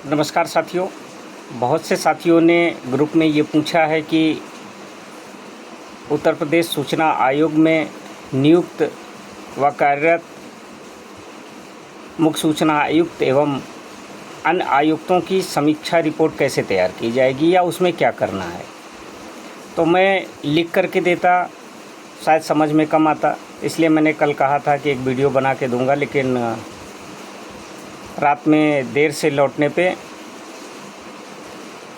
नमस्कार साथियों। बहुत से साथियों ने ग्रुप में ये पूछा है कि उत्तर प्रदेश सूचना आयोग में नियुक्त व कार्यरत मुख्य सूचना आयुक्त एवं अन्य आयुक्तों की समीक्षा रिपोर्ट कैसे तैयार की जाएगी या उसमें क्या करना है। तो मैं लिख करके देता शायद समझ में कम आता, इसलिए मैंने कल कहा था कि एक वीडियो बना के दूंगा, लेकिन रात में देर से लौटने पे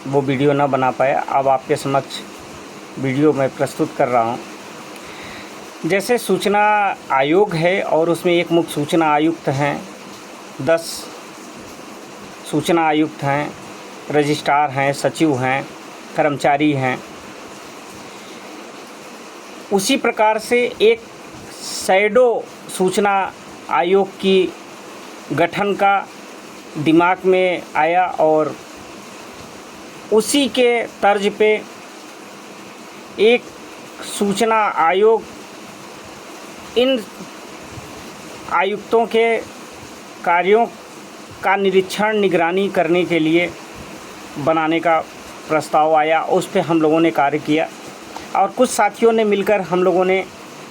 वो वीडियो ना बना पाया। अब आपके समक्ष वीडियो मैं प्रस्तुत कर रहा हूँ। जैसे सूचना आयोग है और उसमें एक मुख्य सूचना आयुक्त हैं, 10 सूचना आयुक्त हैं, रजिस्ट्रार हैं, सचिव हैं, कर्मचारी हैं। उसी प्रकार से एक शैडो सूचना आयोग की गठन का दिमाग में आया और उसी के तर्ज पे एक सूचना आयोग इन आयुक्तों के कार्यों का निरीक्षण निगरानी करने के लिए बनाने का प्रस्ताव आया। उस पे हम लोगों ने कार्य किया और कुछ साथियों ने मिलकर हम लोगों ने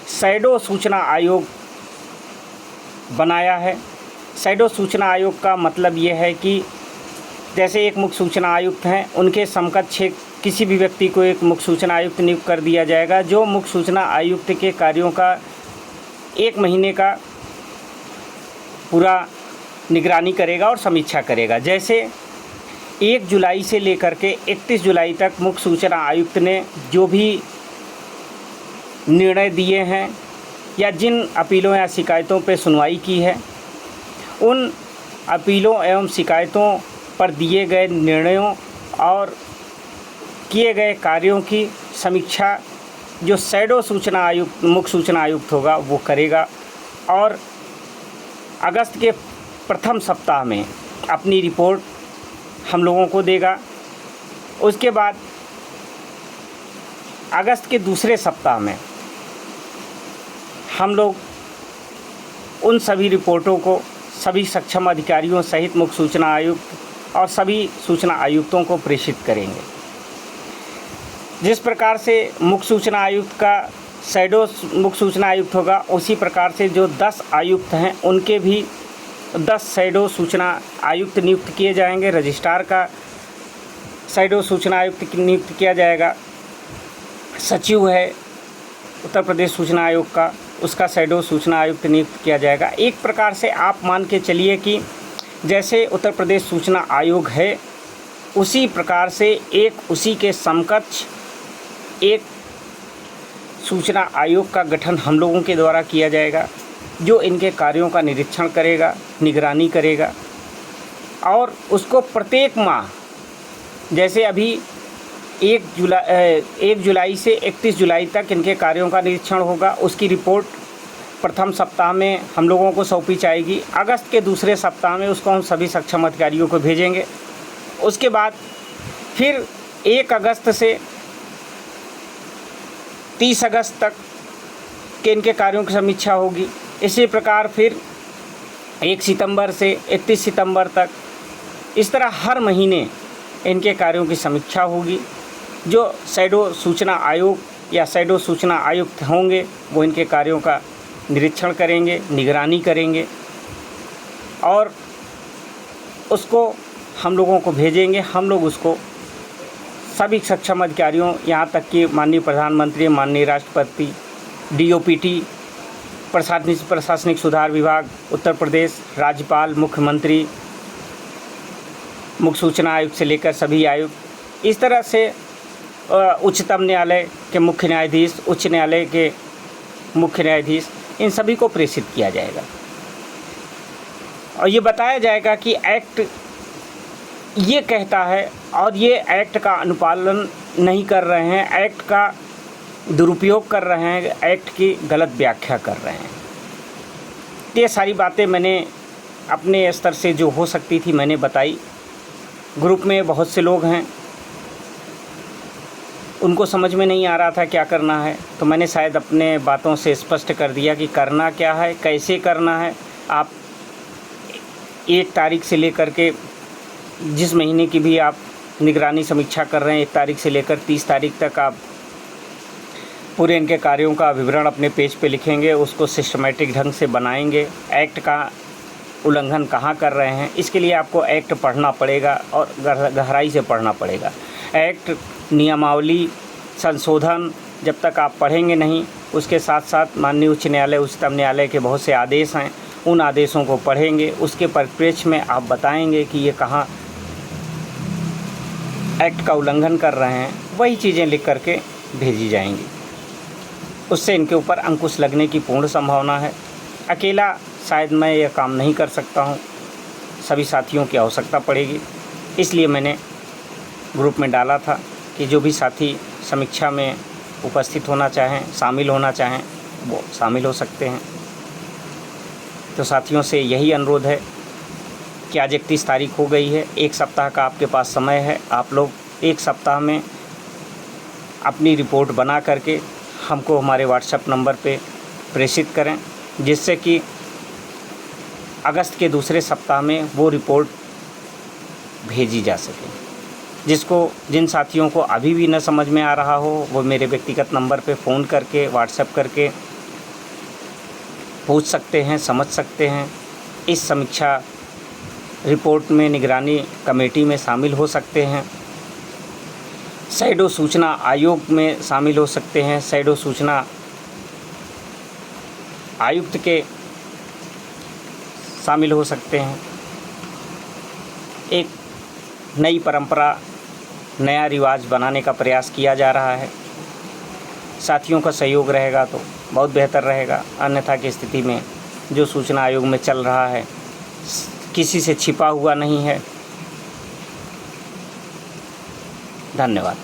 शैडो सूचना आयोग बनाया है। शैडो सूचना आयोग का मतलब ये है कि जैसे एक मुख्य सूचना आयुक्त हैं, उनके समकक्ष किसी भी व्यक्ति को एक मुख्य सूचना आयुक्त नियुक्त कर दिया जाएगा, जो मुख्य सूचना आयुक्त के कार्यों का 1 महीने का पूरा निगरानी करेगा और समीक्षा करेगा। जैसे 1 जुलाई से लेकर के 31 जुलाई तक मुख्य सूचना आयुक्त ने जो भी निर्णय दिए हैं या जिन अपीलों या शिकायतों पर सुनवाई की है, उन अपीलों एवं शिकायतों पर दिए गए निर्णयों और किए गए कार्यों की समीक्षा जो शैडो सूचना आयुक्त मुख्य सूचना आयुक्त होगा वो करेगा और अगस्त के प्रथम सप्ताह में अपनी रिपोर्ट हम लोगों को देगा। उसके बाद अगस्त के दूसरे सप्ताह में हम लोग उन सभी रिपोर्टों को सभी सक्षम अधिकारियों सहित मुख्य सूचना आयुक्त और सभी सूचना आयुक्तों को प्रेषित करेंगे। जिस प्रकार से मुख्य सूचना आयुक्त का शैडो मुख्य सूचना आयुक्त होगा, उसी प्रकार से जो 10 आयुक्त हैं उनके भी 10 शैडो सूचना आयुक्त नियुक्त किए जाएंगे। रजिस्ट्रार का शैडो सूचना आयुक्त नियुक्त किया जाएगा। सचिव है उत्तर प्रदेश सूचना आयोग का, उसका शैडो सूचना आयुक्त नियुक्त किया जाएगा। एक प्रकार से आप मान के चलिए कि जैसे उत्तर प्रदेश सूचना आयोग है, उसी प्रकार से एक उसी के समकक्ष एक सूचना आयोग का गठन हम लोगों के द्वारा किया जाएगा, जो इनके कार्यों का निरीक्षण करेगा, निगरानी करेगा और उसको प्रत्येक माह, जैसे अभी 1 जुलाई से 31 जुलाई तक इनके कार्यों का निरीक्षण होगा, उसकी रिपोर्ट प्रथम सप्ताह में हम लोगों को सौंपी जाएगी। अगस्त के दूसरे सप्ताह में उसको हम सभी सक्षम अधिकारियों को भेजेंगे। उसके बाद फिर 1 अगस्त से 30 अगस्त तक के इनके कार्यों की समीक्षा होगी। इसी प्रकार फिर 1 सितंबर से 31 सितंबर तक, इस तरह हर महीने इनके कार्यों की समीक्षा होगी। जो शैडो सूचना आयोग या शैडो सूचना आयुक्त होंगे वो इनके कार्यों का निरीक्षण करेंगे, निगरानी करेंगे और उसको हम लोगों को भेजेंगे। हम लोग उसको सभी सक्षम अधिकारियों, यहाँ तक कि माननीय प्रधानमंत्री, माननीय राष्ट्रपति, DOPT, प्रशासनिक सुधार विभाग उत्तर प्रदेश, राज्यपाल, मुख्यमंत्री, मुख्य सूचना आयुक्त से लेकर सभी आयुक्त, इस तरह से उच्चतम न्यायालय के मुख्य न्यायाधीश, उच्च न्यायालय के मुख्य न्यायाधीश, इन सभी को प्रेषित किया जाएगा और ये बताया जाएगा कि एक्ट ये कहता है और ये एक्ट का अनुपालन नहीं कर रहे हैं, एक्ट का दुरुपयोग कर रहे हैं, एक्ट की गलत व्याख्या कर रहे हैं। ये सारी बातें मैंने अपने स्तर से जो हो सकती थी मैंने बताई। ग्रुप में बहुत से लोग हैं, उनको समझ में नहीं आ रहा था क्या करना है, तो मैंने शायद अपने बातों से स्पष्ट कर दिया कि करना क्या है, कैसे करना है। आप 1 तारीख से लेकर के जिस महीने की भी आप निगरानी समीक्षा कर रहे हैं 1 तारीख से लेकर 30 तारीख तक आप पूरे इनके कार्यों का विवरण अपने पेज पे लिखेंगे, उसको सिस्टमैटिक ढंग से बनाएंगे। एक्ट का उल्लंघन कहाँ कर रहे हैं, इसके लिए आपको एक्ट पढ़ना पड़ेगा और गहराई से पढ़ना पड़ेगा। एक्ट, नियमावली, संशोधन जब तक आप पढ़ेंगे नहीं, उसके साथ साथ माननीय उच्च न्यायालय, उच्चतम न्यायालय के बहुत से आदेश हैं, उन आदेशों को पढ़ेंगे। उसके परिप्रेक्ष्य में आप बताएंगे कि ये कहाँ एक्ट का उल्लंघन कर रहे हैं, वही चीज़ें लिख करके भेजी जाएंगी। उससे इनके ऊपर अंकुश लगने की पूर्ण संभावना है। अकेला शायद मैं यह काम नहीं कर सकता हूँ, सभी साथियों की आवश्यकता पड़ेगी। इसलिए मैंने ग्रुप में डाला था कि जो भी साथी समीक्षा में उपस्थित होना चाहें, शामिल होना चाहें, वो शामिल हो सकते हैं। तो साथियों से यही अनुरोध है कि आज 31 तारीख हो गई है, 1 सप्ताह का आपके पास समय है। आप लोग 1 सप्ताह में अपनी रिपोर्ट बना करके हमको हमारे व्हाट्सएप नंबर पे प्रेषित करें, जिससे कि अगस्त के दूसरे सप्ताह में वो रिपोर्ट भेजी जा सके। जिन साथियों को अभी भी न समझ में आ रहा हो, वो मेरे व्यक्तिगत नंबर पे फ़ोन करके, व्हाट्सएप करके पूछ सकते हैं, समझ सकते हैं। इस समीक्षा रिपोर्ट में निगरानी कमेटी में शामिल हो सकते हैं, शैडो सूचना आयोग में शामिल हो सकते हैं, शैडो सूचना आयुक्त के शामिल हो सकते हैं। एक नई परंपरा, नया रिवाज बनाने का प्रयास किया जा रहा है। साथियों का सहयोग रहेगा तो बहुत बेहतर रहेगा। अन्यथा की स्थिति में जो सूचना आयोग में चल रहा है किसी से छिपा हुआ नहीं है। धन्यवाद।